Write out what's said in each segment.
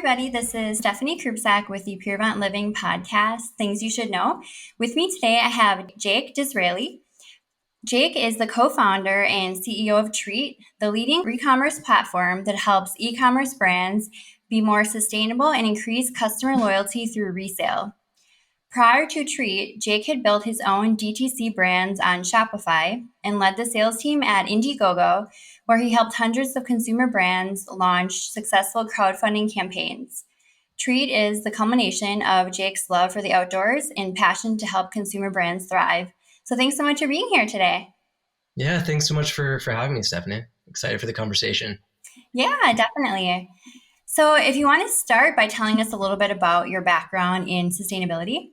everybody. This is Stephanie Krupsak with the Purevant Living podcast, Things You Should Know. With me today, I have Jake Disraeli. Jake is the co-founder and CEO of Treet, the leading Recommerce platform that helps e-commerce brands be more sustainable and increase customer loyalty through resale. Prior to Treet, Jake had built his own DTC brands on Shopify and led the sales team at Indiegogo, where he helped hundreds of consumer brands launch successful crowdfunding campaigns. Treet is the culmination of Jake's love for the outdoors and passion to help consumer brands thrive. So thanks so much for being here today. Yeah, thanks so much for having me, Stephanie. Excited for the conversation. Yeah, definitely. So if you want to start by telling us a little bit about your background in sustainability.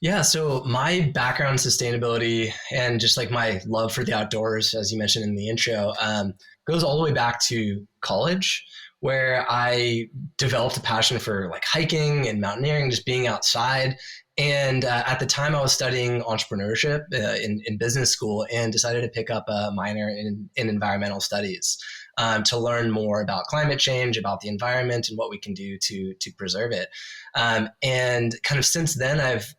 Yeah, so my background in sustainability and just like my love for the outdoors, as you mentioned in the intro, goes all the way back to college, where I developed a passion for like hiking and mountaineering, just being outside. And at the time I was studying entrepreneurship in business school and decided to pick up a minor in environmental studies to learn more about climate change, about the environment and what we can do to preserve it. And kind of since then, I've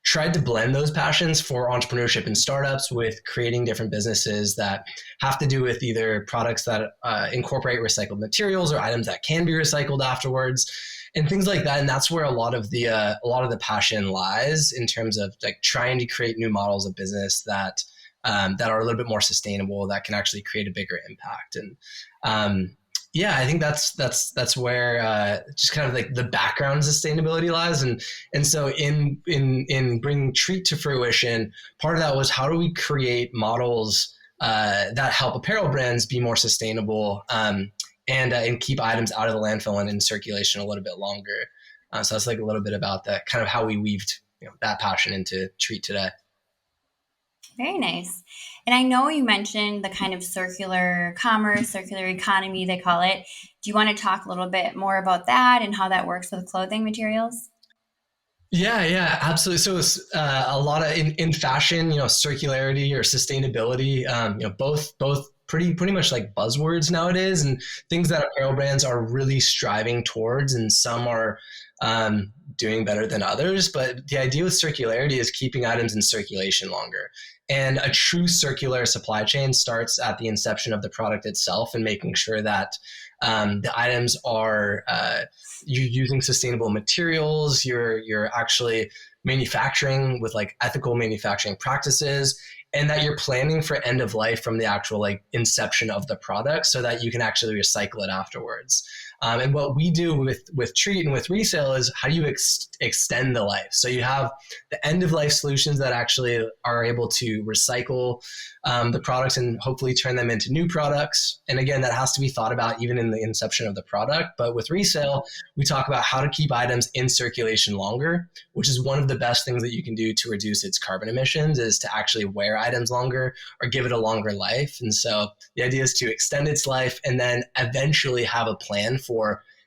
tried to blend those passions for entrepreneurship and startups with creating different businesses that have to do with either products that incorporate recycled materials or items that can be recycled afterwards and things like that. And that's where a lot of the passion lies in terms of like trying to create new models of business that are a little bit more sustainable, that can actually create a bigger impact. And yeah, I think that's where just kind of like the background sustainability lies, and so in bringing Treet to fruition, part of that was how do we create models that help apparel brands be more sustainable and keep items out of the landfill and in circulation a little bit longer. So that's like a little bit about that, kind of how we weaved that passion into Treet today. Very nice. And I know you mentioned the kind of circular commerce, circular economy, they call it. Do you want to talk a little bit more about that and how that works with clothing materials? Yeah, absolutely. So it's a lot of in fashion, circularity or sustainability, both pretty much like buzzwords nowadays, and things that apparel brands are really striving towards, and some are doing better than others. But the idea with circularity is keeping items in circulation longer. And a true circular supply chain starts at the inception of the product itself and making sure that the items are you're using sustainable materials, you're actually manufacturing with like ethical manufacturing practices, and that you're planning for end of life from the actual like inception of the product so that you can actually recycle it afterwards. And what we do with Treet and with resale is how do you extend the life? So you have the end of life solutions that actually are able to recycle the products and hopefully turn them into new products. And again, that has to be thought about even in the inception of the product. But with resale, we talk about how to keep items in circulation longer, which is one of the best things that you can do to reduce its carbon emissions, is to actually wear items longer or give it a longer life. And so the idea is to extend its life and then eventually have a plan for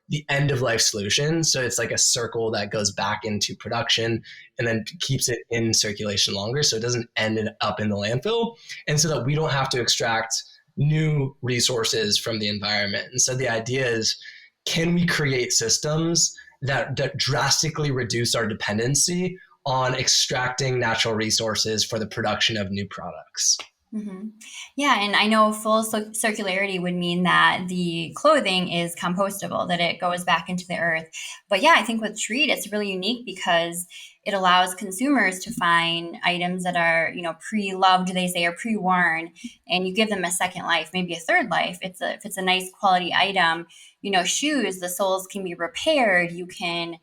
the end of life solution. So it's like a circle that goes back into production and then keeps it in circulation longer so it doesn't end up in the landfill, and so that we don't have to extract new resources from the environment. And so the idea is, can we create systems that drastically reduce our dependency on extracting natural resources for the production of new products? Mm-hmm. Yeah, and I know full circularity would mean that the clothing is compostable, that it goes back into the earth. But yeah, I think with Treet, it's really unique because it allows consumers to find items that are, pre-loved, they say, or pre-worn, and you give them a second life, maybe a third life. If it's a nice quality item, shoes, the soles can be repaired. You can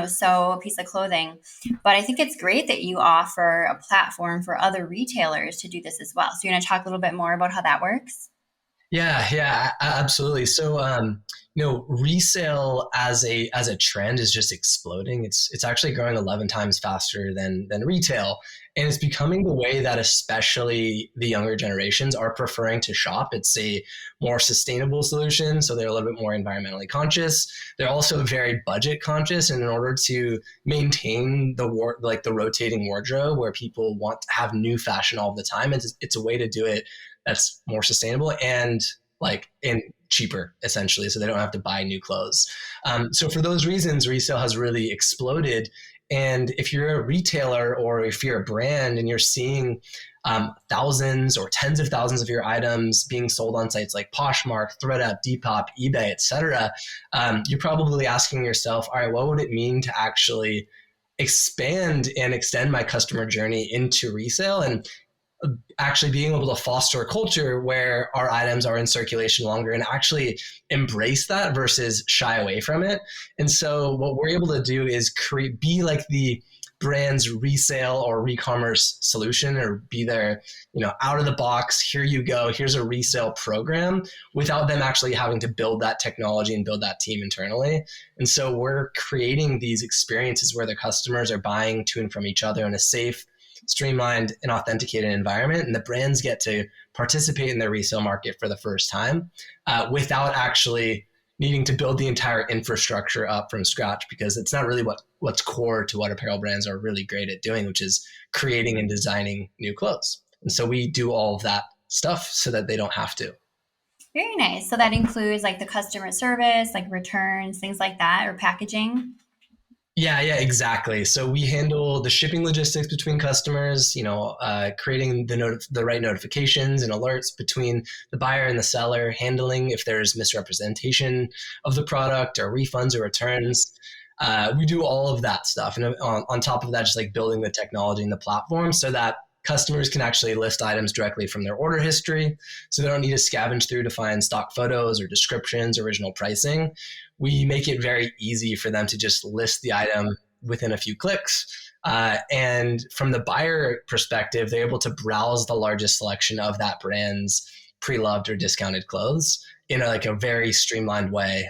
sew a piece of clothing. But I think it's great that you offer a platform for other retailers to do this as well. So you want to talk a little bit more about how that works? Yeah, absolutely. So, resale as a trend is just exploding. It's actually growing 11 times faster than retail, and it's becoming the way that especially the younger generations are preferring to shop. It's a more sustainable solution, so they're a little bit more environmentally conscious. They're also very budget conscious, and in order to maintain the rotating wardrobe where people want to have new fashion all the time, it's a way to do it that's more sustainable and like in cheaper, essentially, so they don't have to buy new clothes. So for those reasons, resale has really exploded. And if you're a retailer or if you're a brand and you're seeing thousands or tens of thousands of your items being sold on sites like Poshmark, ThreadUp, Depop, eBay, etc., you're probably asking yourself, all right, what would it mean to actually expand and extend my customer journey into resale and actually being able to foster a culture where our items are in circulation longer and actually embrace that versus shy away from it. And so what we're able to do is be like the brand's resale or recommerce solution, or be there, out of the box, here you go, here's a resale program, without them actually having to build that technology and build that team internally. And so we're creating these experiences where the customers are buying to and from each other in a safe, streamlined, and authenticated environment, and the brands get to participate in their resale market for the first time without actually needing to build the entire infrastructure up from scratch, because it's not really what's core to what apparel brands are really great at doing, which is creating and designing new clothes. And so we do all of that stuff so that they don't have to. Very nice. So that includes like the customer service, like returns, things like that, or packaging. Yeah, exactly. So we handle the shipping logistics between customers, creating the right notifications and alerts between the buyer and the seller, handling if there's misrepresentation of the product or refunds or returns. We do all of that stuff. And on top of that, just like building the technology and the platform so that customers can actually list items directly from their order history. So they don't need to scavenge through to find stock photos or descriptions, original pricing. We make it very easy for them to just list the item within a few clicks. And from the buyer perspective, they're able to browse the largest selection of that brand's pre-loved or discounted clothes in a very streamlined way.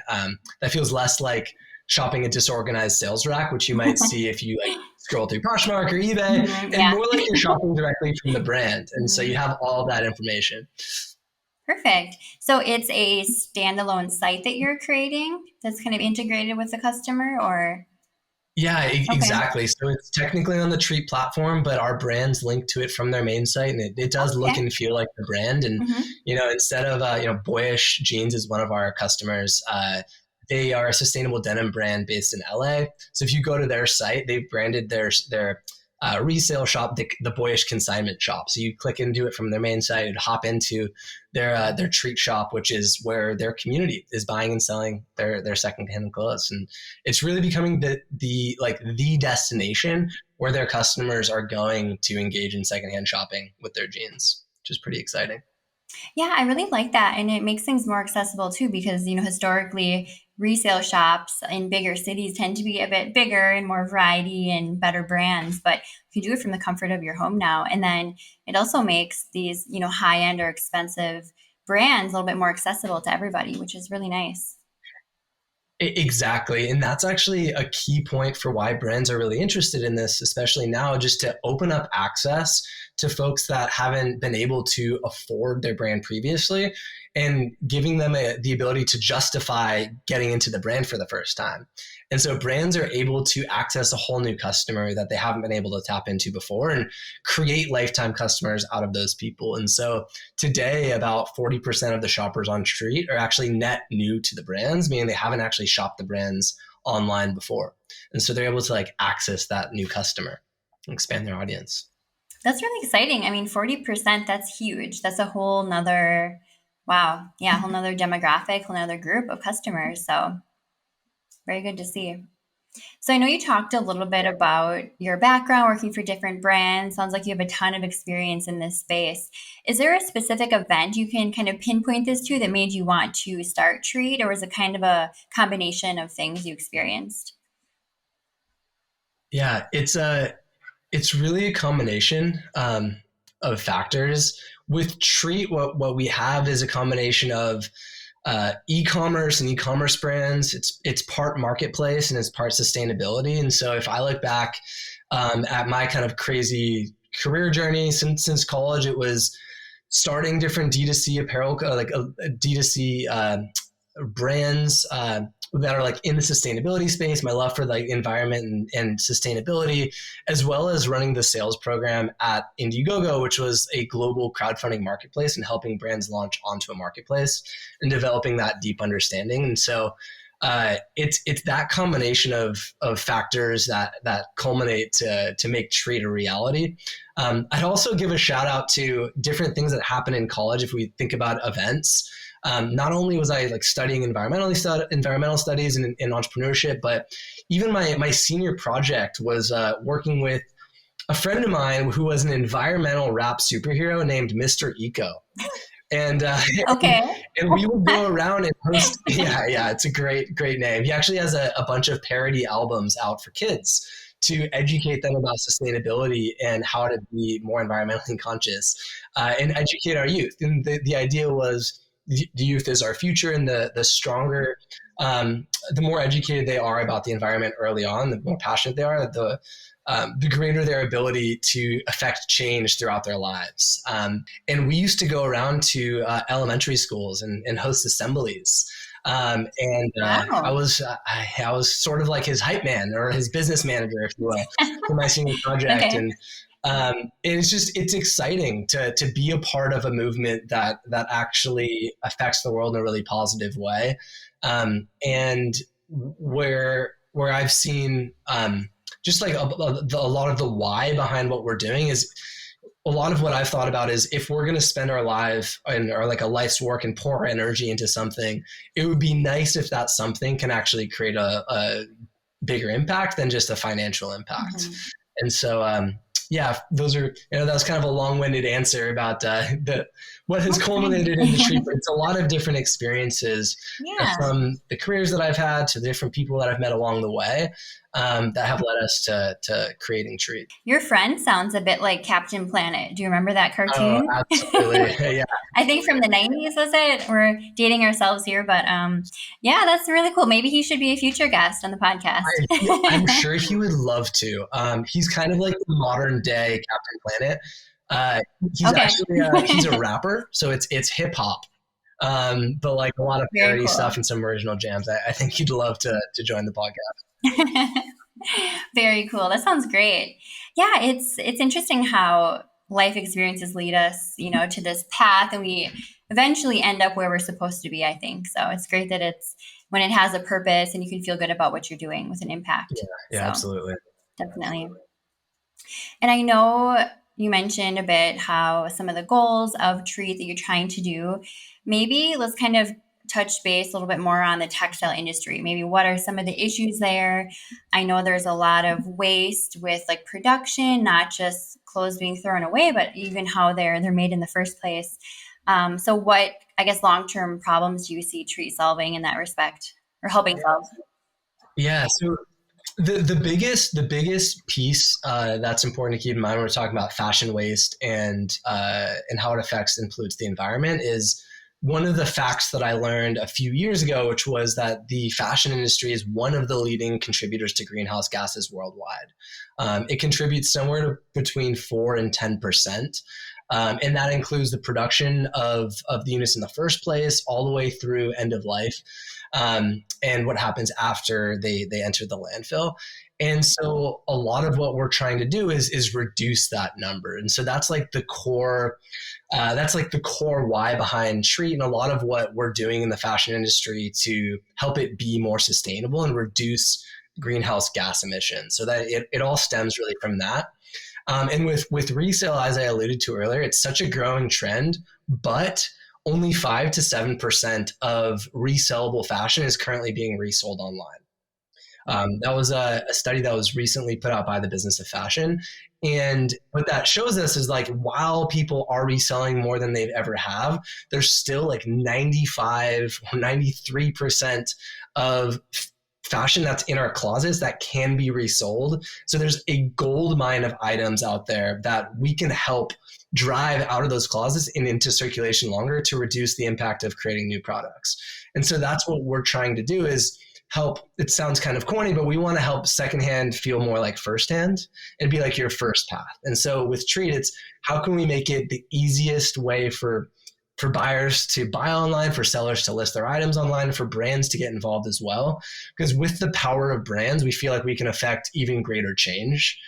That feels less like shopping a disorganized sales rack, which you might see if you scroll through Poshmark or eBay, and more like you're shopping directly from the brand. And so you have all that information. Perfect. So it's a standalone site that you're creating that's kind of integrated with the customer, or? Yeah, exactly. So it's technically on the Treet platform, but our brands link to it from their main site, and it does look and feel like the brand. And instead of Boyish Jeans is one of our customers. They are a sustainable denim brand based in LA. So if you go to their site, they've branded their resale shop the Boyish Consignment Shop. So you click into it from their main site and hop into their Treet shop, which is where their community is buying and selling their secondhand clothes. And it's really becoming the destination where their customers are going to engage in secondhand shopping with their jeans, which is pretty exciting. Yeah, I really like that. And it makes things more accessible too, because, historically resale shops in bigger cities tend to be a bit bigger and more variety and better brands, but you can do it from the comfort of your home now. And then it also makes these, high end or expensive brands a little bit more accessible to everybody, which is really nice. Exactly. And that's actually a key point for why brands are really interested in this, especially now, just to open up access to folks that haven't been able to afford their brand previously, and giving them the ability to justify getting into the brand for the first time. And so brands are able to access a whole new customer that they haven't been able to tap into before and create lifetime customers out of those people. And so today, about 40% of the shoppers on Treet are actually net new to the brands, meaning they haven't actually shopped the brands online before. And so they're able to access that new customer and expand their audience. That's really exciting. I mean, 40%, that's huge. That's a whole nother, wow. Yeah, whole nother demographic, whole nother group of customers. So very good to see. So I know you talked a little bit about your background working for different brands. Sounds like you have a ton of experience in this space. Is there a specific event you can kind of pinpoint this to that made you want to start Treet, or was it kind of a combination of things you experienced? Yeah, it's really a combination of factors. With Treet, what we have is a combination of e-commerce and e-commerce brands. It's part marketplace and it's part sustainability. And so if I look back at my kind of crazy career journey since college, it was starting different D2C apparel, D2C brands, that are like in the sustainability space, my love for like environment and sustainability, as well as running the sales program at Indiegogo, which was a global crowdfunding marketplace, and helping brands launch onto a marketplace and developing that deep understanding. And so it's that combination of factors that culminate to make Treet a reality. I'd also give a shout out to different things that happen in college. If we think about events, not only was I like studying environmental studies and entrepreneurship, but even my senior project was working with a friend of mine who was an environmental rap superhero named Mr. Eco. And Okay. and we would go around and host. Yeah, it's a great name. He actually has a bunch of parody albums out for kids to educate them about sustainability and how to be more environmentally conscious and educate our youth. And the idea was the youth is our future, and the stronger, the more educated they are about the environment early on, the more passionate they are, the greater their ability to affect change throughout their lives. And we used to go around to elementary schools and host assemblies. Wow. I was sort of like his hype man or his business manager, if you will, for my senior project. Okay. And it's exciting to be a part of a movement that actually affects the world in a really positive way. And where I've seen, just like a lot of the why behind what we're doing is a lot of what I've thought about is if we're going to spend our life or like a life's work and pour energy into something, it would be nice if that something can actually create a bigger impact than just a financial impact. Mm-hmm. And so, yeah, those are, that was kind of a long-winded answer about what has culminated in the Treet. It's a lot of different experiences from the careers that I've had to the different people that I've met along the way that have led us to creating Treet. Your friend sounds a bit like Captain Planet. Do you remember that cartoon? Oh, absolutely. Yeah. I think from the 90s, was it? We're dating ourselves here, but yeah, that's really cool. Maybe he should be a future guest on the podcast. I'm sure he would love to. He's kind of like the modern day Captain Planet. He's a rapper, so it's hip hop. But like a lot of parody stuff and some original jams. I think he'd love to join the podcast. Very cool. That sounds great. Yeah, it's interesting how life experiences lead us, to this path, and we eventually end up where we're supposed to be, I think. So it's great that it's when it has a purpose and you can feel good about what you're doing with an impact. Yeah, so, absolutely. Definitely. And I know you mentioned a bit how some of the goals of Treet that you're trying to do. Maybe let's kind of touch base a little bit more on the textile industry. Maybe what are some of the issues there? I know there's a lot of waste with like production, not just clothes being thrown away, but even how they're made in the first place. So what, I guess, long-term problems do you see Treet solving in that respect, or helping solve? Yeah, so the biggest piece that's important to keep in mind when we're talking about fashion waste and how it affects and pollutes the environment is one of the facts that I learned a few years ago, which was that the fashion industry is one of the leading contributors to greenhouse gases worldwide. It contributes somewhere between 4 and 10%. And that includes the production of the units in the first place, all the way through end of life, and what happens after they enter the landfill. And so a lot of what we're trying to do is reduce that number. And so that's like the core why behind Treet, and a lot of what we're doing in the fashion industry to help it be more sustainable and reduce greenhouse gas emissions. So that it all stems really from that. And with resale, as I alluded to earlier, it's such a growing trend, but only 5 to 7% of resellable fashion is currently being resold online. That was a study that was recently put out by the Business of Fashion. And what that shows us is like, while people are reselling more than they've ever have, there's still like 95 or 93% of fashion that's in our closets that can be resold. So there's a gold mine of items out there that we can help drive out of those closets and into circulation longer to reduce the impact of creating new products. And so that's what we're trying to do is help. It sounds kind of corny, but we want to help secondhand feel more like firsthand and be like your first path. And so with Treet, it's how can we make it the easiest way for for buyers to buy online, for sellers to list their items online, for brands to get involved as well. Because with the power of brands, we feel like we can affect even greater change.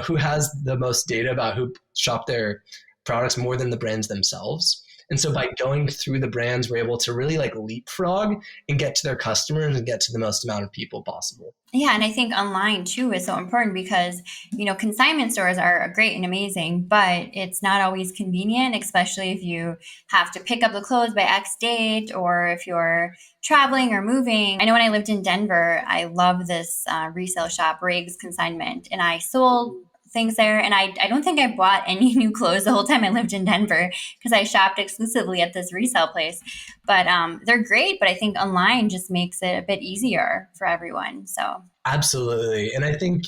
Who has the most data about who shop their products more than the brands themselves? And so by going through the brands, we're able to really like leapfrog and get to their customers and get to the most amount of people possible. Yeah, and I think online too is so important because, consignment stores are great and amazing, but it's not always convenient, especially if you have to pick up the clothes by X date or if you're traveling or moving. I know when I lived in Denver, I love this resale shop, Riggs Consignment, and I sold things there. And I don't think I bought any new clothes the whole time I lived in Denver because I shopped exclusively at this resale place. But they're great, but I think online just makes it a bit easier for everyone. So absolutely. And I think,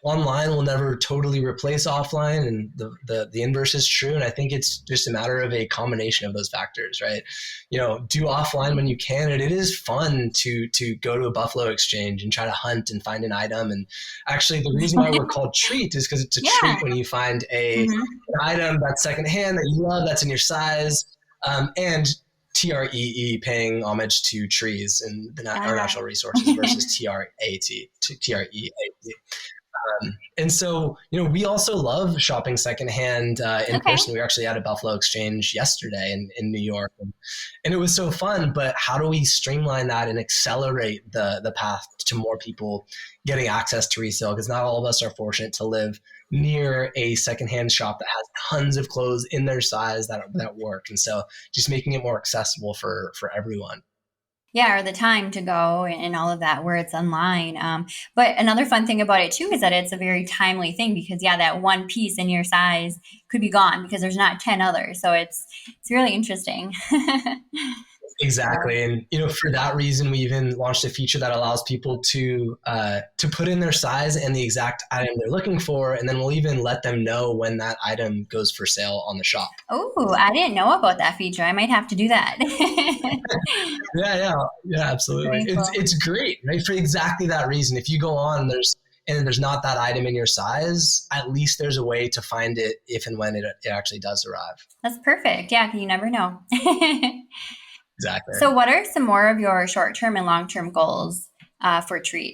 online will never totally replace offline, and the inverse is true. And I think it's just a matter of a combination of those factors, right? Do offline when you can. And it is fun to go to a Buffalo exchange and try to hunt and find an item. And actually the reason why we're called Treet is because it's a treat when you find an item that's secondhand that you love, that's in your size, and TREE, paying homage to trees and our natural resources versus TREAT. And so, we also love shopping secondhand in person. We were actually at a Buffalo exchange yesterday in New York, and it was so fun. But how do we streamline that and accelerate the path to more people getting access to resale? Because not all of us are fortunate to live near a secondhand shop that has tons of clothes in their size that work. And so just making it more accessible for everyone. Yeah, or the time to go and all of that where it's online. But another fun thing about it too is that it's a very timely thing because that one piece in your size could be gone because there's not 10 others. So it's really interesting. Exactly. And, for that reason, we even launched a feature that allows people to put in their size and the exact item they're looking for. And then we'll even let them know when that item goes for sale on the shop. Oh, I didn't know about that feature. I might have to do that. Yeah, absolutely. Very cool. It's great, right? For exactly that reason. If you go on and there's not that item in your size, at least there's a way to find it if and when it actually does arrive. That's perfect. Yeah, you never know. Exactly. So what are some more of your short-term and long-term goals for Treet?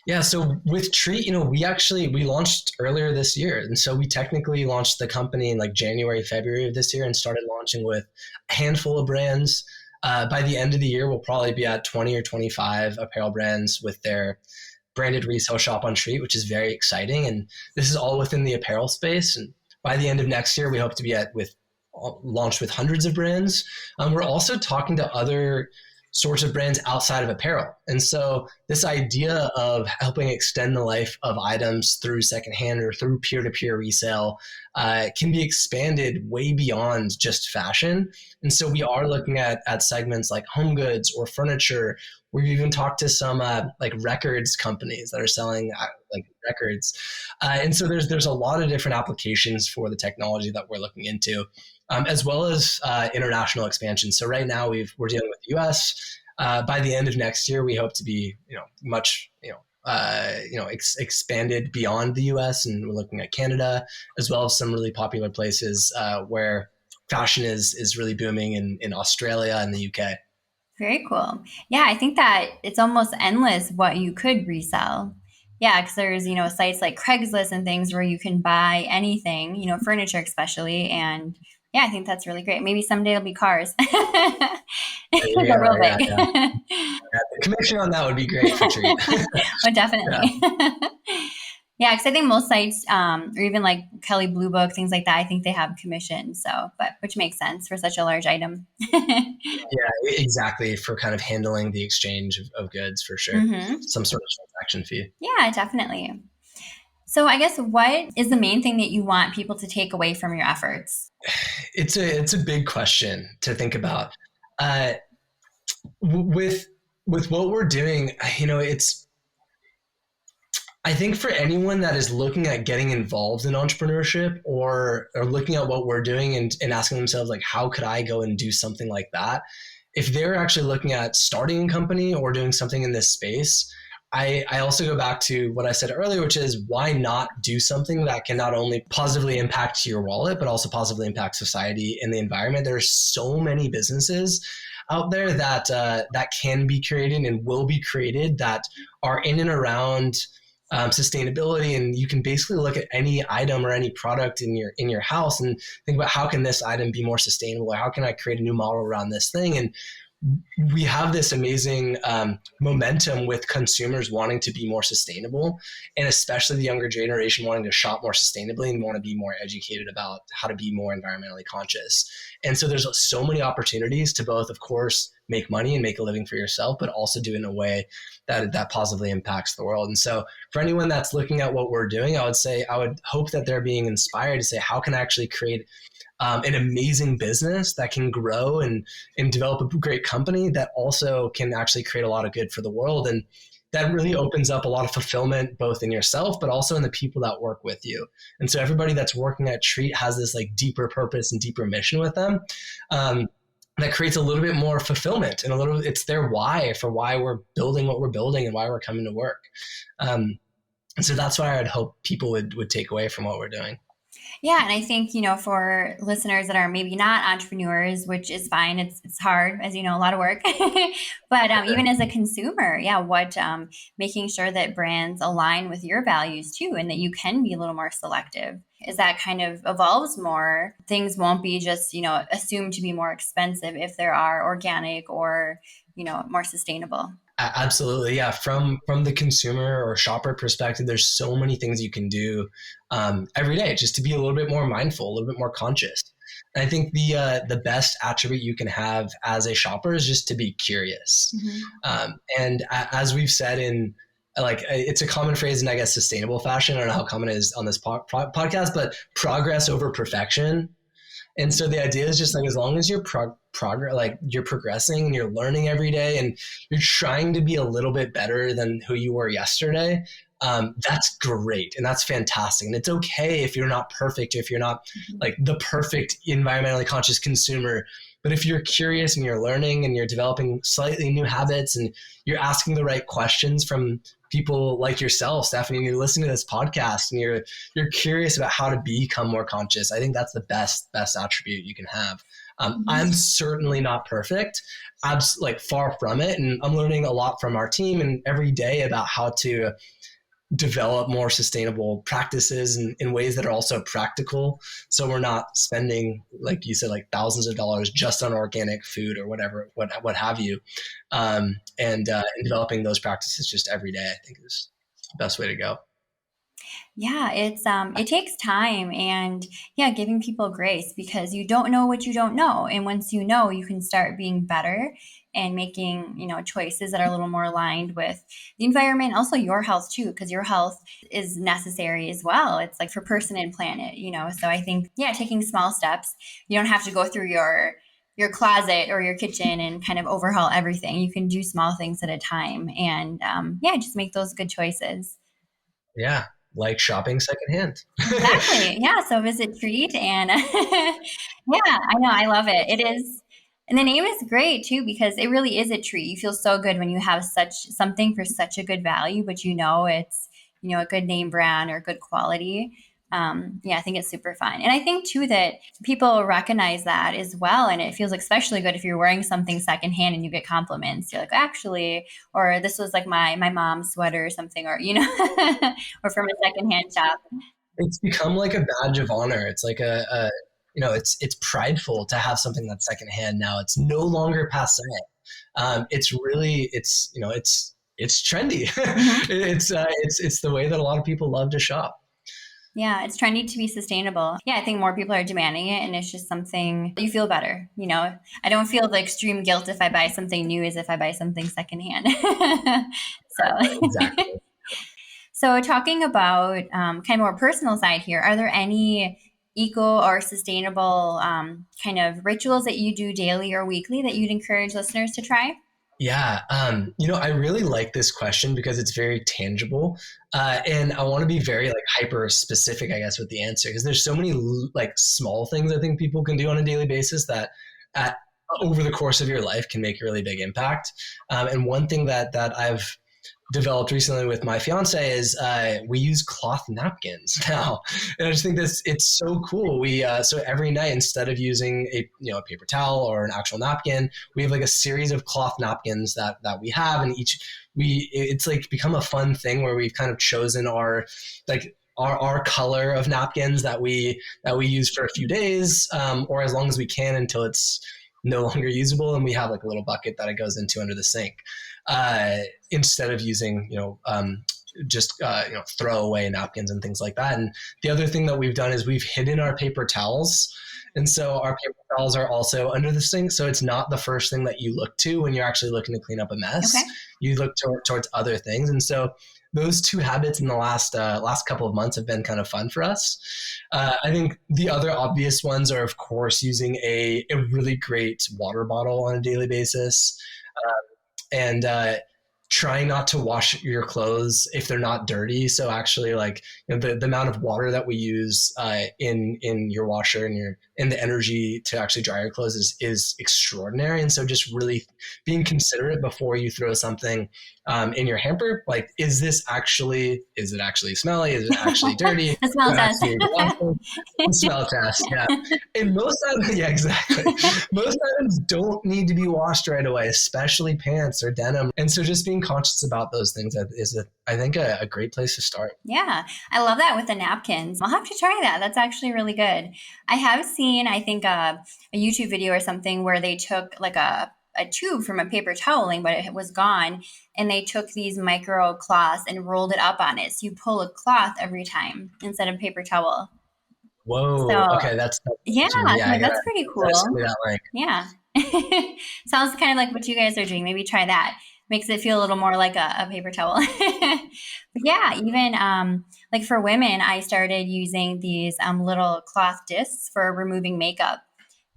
Yeah, so with Treet, we launched earlier this year. And so we technically launched the company in like January, February of this year and started launching with a handful of brands. By the end of the year, we'll probably be at 20 or 25 apparel brands with their branded resale shop on Treet, which is very exciting. And this is all within the apparel space. And by the end of next year, we hope to be launched with hundreds of brands. We're also talking to other sorts of brands outside of apparel. And so this idea of helping extend the life of items through secondhand or through peer-to-peer resale can be expanded way beyond just fashion. And so we are looking at segments like home goods or furniture. We've even talked to some like records companies that are selling like records. And so there's a lot of different applications for the technology that we're looking into. As well as international expansion. So right now we're dealing with the U.S. By the end of next year, we hope to be much expanded beyond the U.S. and we're looking at Canada as well as some really popular places where fashion is really booming in Australia and the UK. Very cool. Yeah, I think that it's almost endless what you could resell. Yeah, because there's, sites like Craigslist and things where you can buy anything, furniture especially. And yeah, I think that's really great. Maybe someday it'll be cars. Yeah, real big. Yeah, the commission on that would be great for Treet. Oh, definitely. Yeah, because I think most sites, or even like Kelly Blue Book, things like that, I think they have commission. So, which makes sense for such a large item. Yeah, exactly. For kind of handling the exchange of goods, for sure. Mm-hmm. Some sort of transaction fee. Yeah, definitely. So I guess what is the main thing that you want people to take away from your efforts? It's a big question to think about. With what we're doing, I think for anyone that is looking at getting involved in entrepreneurship or looking at what we're doing and asking themselves like, how could I go and do something like that? If they're actually looking at starting a company or doing something in this space, I also go back to what I said earlier, which is why not do something that can not only positively impact your wallet, but also positively impact society and the environment. There are so many businesses out there that that can be created and will be created that are in and around sustainability. And you can basically look at any item or any product in your house and think about how can this item be more sustainable? Or how can I create a new model around this thing? And we have this amazing momentum with consumers wanting to be more sustainable, and especially the younger generation wanting to shop more sustainably and want to be more educated about how to be more environmentally conscious. And so there's so many opportunities to both, of course, make money and make a living for yourself, but also do it in a way that positively impacts the world. And so for anyone that's looking at what we're doing, I would hope that they're being inspired to say, how can I actually create an amazing business that can grow and develop a great company that also can actually create a lot of good for the world. And that really opens up a lot of fulfillment, both in yourself, but also in the people that work with you. And so everybody that's working at Treet has this like deeper purpose and deeper mission with them. That creates a little bit more fulfillment and it's their why for why we're building what we're building and why we're coming to work. And so that's what I would hope people would take away from what we're doing. Yeah. And I think, for listeners that are maybe not entrepreneurs, which is fine. It's hard, as you know, a lot of work, but even as a consumer, making sure that brands align with your values too, and that you can be a little more selective. As that kind of evolves more, things won't be just, assumed to be more expensive if there are organic or, more sustainable. Absolutely. Yeah. From the consumer or shopper perspective, there's so many things you can do every day just to be a little bit more mindful, a little bit more conscious. And I think the best attribute you can have as a shopper is just to be curious. Mm-hmm. And as we've said it's a common phrase in, I guess, sustainable fashion. I don't know how common it is on this podcast, but progress over perfection. And so the idea is just like, as long as you're you're progressing and you're learning every day and you're trying to be a little bit better than who you were yesterday, that's great. And that's fantastic. And it's okay if you're not perfect, if you're not like the perfect environmentally conscious consumer. But if you're curious and you're learning and you're developing slightly new habits and you're asking the right questions from people like yourself, Stephanie, and you're listening to this podcast and you're curious about how to become more conscious, I think that's the best attribute you can have. I'm certainly not perfect. I'm far from it. And I'm learning a lot from our team and every day about how to develop more sustainable practices in ways that are also practical. So we're not spending, like you said, like thousands of dollars just on organic food or whatever, what have you. And developing those practices just every day, I think is the best way to go. Yeah, it takes time and giving people grace because you don't know what you don't know. And once you know, you can start being better and making, choices that are a little more aligned with the environment, also your health too, because your health is necessary as well. It's like for person and planet, so I think, taking small steps, you don't have to go through your closet or your kitchen and kind of overhaul everything. You can do small things at a time and just make those good choices. Yeah. Like shopping secondhand. Exactly. Yeah. So visit Treet and I know. I love it. It is. And the name is great too, because it really is a treat. You feel so good when you have something for such a good value, but it's, a good name brand or good quality. I think it's super fun. And I think too that people recognize that as well. And it feels especially good if you're wearing something secondhand and you get compliments. You're like, actually, or this was like my mom's sweater or something, or, or from a secondhand shop. It's become like a badge of honor. It's like it's prideful to have something that's secondhand now. It's no longer passé. It's really, it's trendy. Mm-hmm. It's the way that a lot of people love to shop. Yeah, it's trendy to be sustainable. Yeah, I think more people are demanding it, and it's just something you feel better. I don't feel the extreme guilt if I buy something new as if I buy something secondhand. Exactly. So talking about kind of more personal side here, are there any eco or sustainable kind of rituals that you do daily or weekly that you'd encourage listeners to try? Yeah. I really like this question because it's very tangible. And I want to be very hyper specific, I guess, with the answer, because there's so many small things I think people can do on a daily basis that over the course of your life can make a really big impact. And one thing that I've developed recently with my fiance is we use cloth napkins now, and I just think this it's so cool. We so every night instead of using a paper towel or an actual napkin, we have like a series of cloth napkins that we have, and each we it's like become a fun thing where we've kind of chosen our like our color of napkins that we use for a few days, or as long as we can until it's no longer usable, and we have like a little bucket that it goes into under the sink, uh, instead of using just throwaway napkins and things like that. And the other thing that we've done is we've hidden our paper towels. And so our paper towels are also under the sink. So it's not the first thing that you look to when you're actually looking to clean up a mess. Okay. You look towards other things. And so those two habits in the last couple of months have been kind of fun for us. I think the other obvious ones are, of course, using a really great water bottle on a daily basis, and try not to wash your clothes if they're not dirty. So actually, like the amount of water that we use in your washer and the energy to actually dry your clothes is extraordinary. And so just really being considerate before you throw something in your hamper. Like, is it actually smelly? Is it actually dirty? The smell Is it test. actually washing? Smell test, yeah. And most items, yeah, exactly. Most items don't need to be washed right away, especially pants or denim. And so just being conscious about those things is, I think, a great place to start. Yeah, I love that with the napkins. I'll have to try that. That's actually really good. I have seen, I think, a YouTube video or something where they took like a tube from a paper toweling, but it was gone. And they took these micro cloths and rolled it up on it. So you pull a cloth every time instead of paper towel. Whoa. So Okay, that's yeah, awesome. Yeah, I that's gotta, pretty gotta cool. send me that link. Yeah. Sounds kind of like what you guys are doing. Maybe try that. Makes it feel a little more like a paper towel. But yeah, even like for women, I started using these little cloth discs for removing makeup.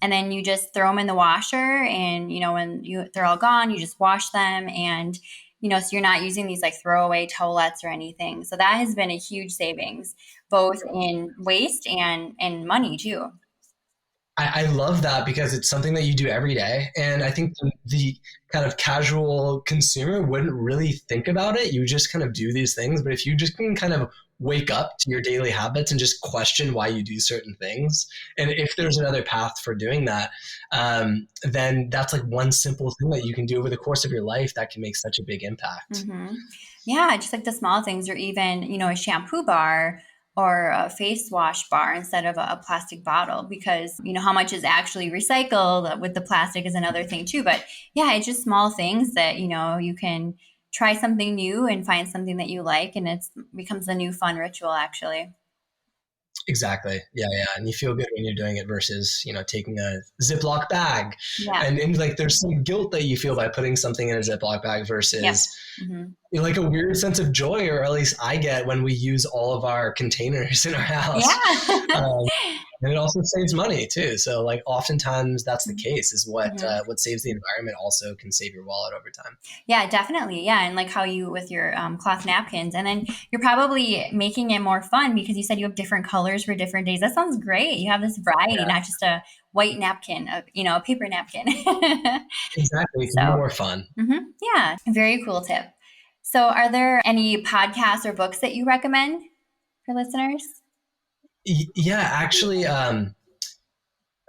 And then you just throw them in the washer, and when they're all gone, you just wash them, and so you're not using these like throwaway towelettes or anything. So that has been a huge savings, both in waste and money too. I love that because it's something that you do every day. And I think the kind of casual consumer wouldn't really think about it. You just kind of do these things. But if you just can kind of wake up to your daily habits and just question why you do certain things, and if there's another path for doing that, then that's like one simple thing that you can do over the course of your life that can make such a big impact. Hmm. Yeah, just like the small things, or even, a shampoo bar or a face wash bar instead of a plastic bottle, because how much is actually recycled with the plastic is another thing too. But yeah, it's just small things that, you can try something new and find something that you like, and it becomes a new fun ritual actually. Exactly. Yeah, yeah. And you feel good when you're doing it versus, taking a Ziploc bag. Yeah. And like there's some guilt that you feel by putting something in a Ziploc bag Yep. versus Hmm. like a weird sense of joy, or at least I get when we use all of our containers in our house. Yeah. Um, and it also saves money too. So like oftentimes that's the case, is Hmm. what saves the environment also can save your wallet over time. Yeah, definitely. Yeah. And like how you with your cloth napkins, and then you're probably making it more fun because you said you have different colors for different days. That sounds great. You have this variety, Yeah, not just a white napkin, a paper napkin. exactly. It can be So, more fun. yeah, very cool tip. So, are there any podcasts or books that you recommend for listeners? Yeah, actually,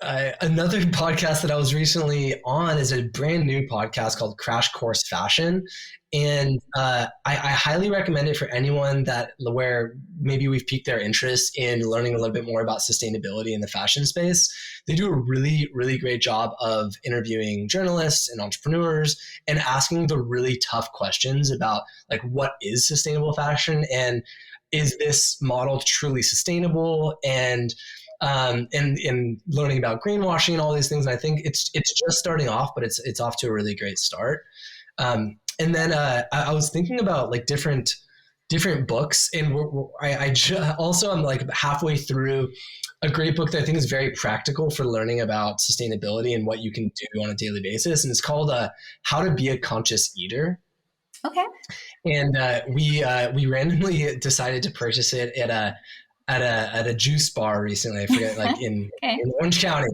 another podcast that I was recently on is a brand new podcast called Crash Course Fashion, and I highly recommend it for anyone that where maybe we've piqued their interest in learning a little bit more about sustainability in the fashion space. They do a really, really great job of interviewing journalists and entrepreneurs and asking the really tough questions about like what is sustainable fashion, and is this model truly sustainable, and learning about greenwashing and all these things. And I think it's just starting off, but it's off to a really great start. And then I was thinking about like different books, and also I'm like halfway through a great book that I think is very practical for learning about sustainability and what you can do on a daily basis, and it's called "How to Be a Conscious Eater." Okay. And we randomly decided to purchase it at a juice bar recently. I forget, like Okay. in Orange County,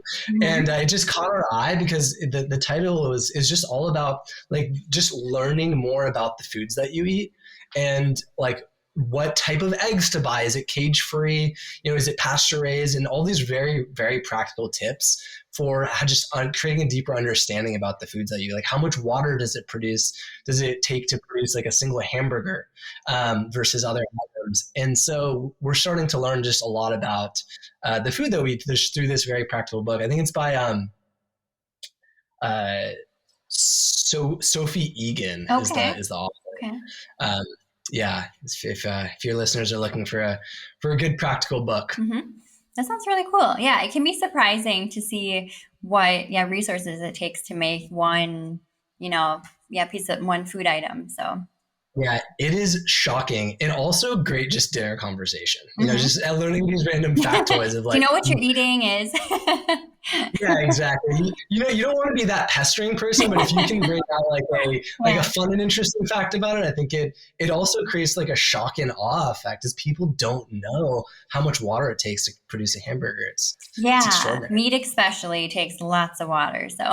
and Mhm. it just caught our eye because the title is just all about like just learning more about the foods that you eat and like what type of eggs to buy. Is it cage free? Is it pasture raised? And all these very, very practical tips for how just creating a deeper understanding about the foods that you like. How much water does it produce? Does it take to produce like a single hamburger versus other items? And so we're starting to learn just a lot about the food that we eat through this very practical book. I think it's by uh, Sophie Egan Okay. is the author. Okay. Um, yeah, if your listeners are looking for a good practical book. Mm-hmm. That sounds really cool. Yeah, it can be surprising to see what resources it takes to make one, piece of one food item. So, Yeah, it is shocking and also great just dinner conversation. mm-hmm. Just learning these random factoids of Do you like, know what you're eating is? yeah, exactly. You don't want to be that pestering person, but if you can bring out like a Yeah. fun and interesting fact about it, I think it also creates like a shock and awe effect as people don't know how much water it takes to produce a hamburger. It's Yeah, extraordinary. meat especially takes lots of water. So,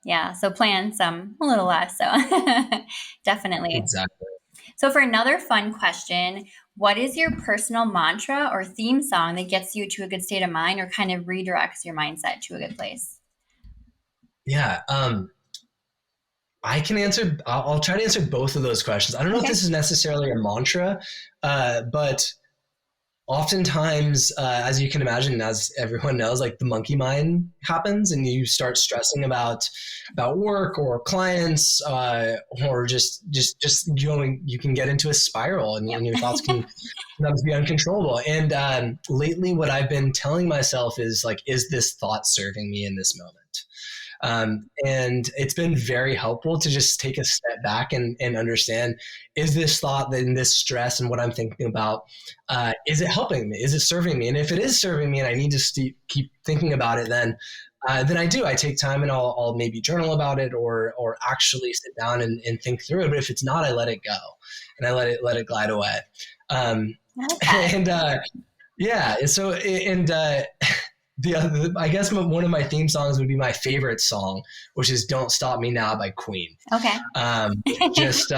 yeah, so plan some a little less. So, definitely. Exactly. So, for another fun question, what is your personal mantra or theme song that gets you to a good state of mind or kind of redirects your mindset to a good place? Yeah. I can answer. I'll try to answer both of those questions. I don't know if Okay. this is necessarily a mantra, but oftentimes, as you can imagine, as everyone knows, like the monkey mind happens, and you start stressing about work or clients, or just going. You can get into a spiral, and your thoughts Yep. can sometimes be uncontrollable. And lately, what I've been telling myself is like, is this thought serving me in this moment? And it's been very helpful to just take a step back and understand, is this thought and this stress and what I'm thinking about, is it helping me? Is it serving me? And if it is serving me and I need to keep thinking about it, then I take time and I'll maybe journal about it or actually sit down and think through it. But if it's not, I let it go and I let it glide away. Um, I like that. and yeah, so and the other, I guess one of my theme songs would be my favorite song, which is "Don't Stop Me Now" by Queen. Okay. Just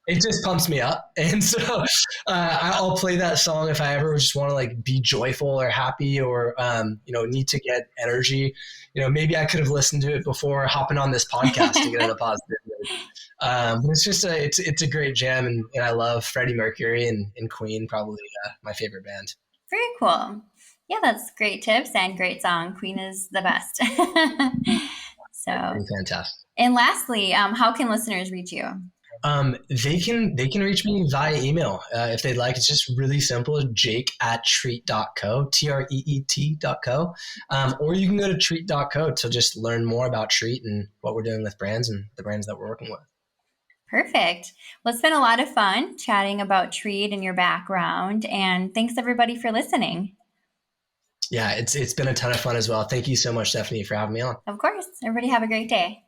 it just pumps me up, and so I'll play that song if I ever just want to like be joyful or happy or need to get energy. Maybe I could have listened to it before hopping on this podcast to get in a positive mood. But it's just it's a great jam, and I love Freddie Mercury and Queen, probably my favorite band. Very cool. Yeah, that's great tips and great song. Queen is the best. So, Pretty fantastic. and lastly, how can listeners reach you? They can reach me via email if they'd like. It's just really simple. Jake@treet.co, Treet.co. Or you can go to treet.co to just learn more about Treet and what we're doing with brands and the brands that we're working with. Perfect. Well, it's been a lot of fun chatting about Treat and your background. And thanks everybody for listening. Yeah, it's been a ton of fun as well. Thank you so much, Stephanie, for having me on. Of course. Everybody have a great day.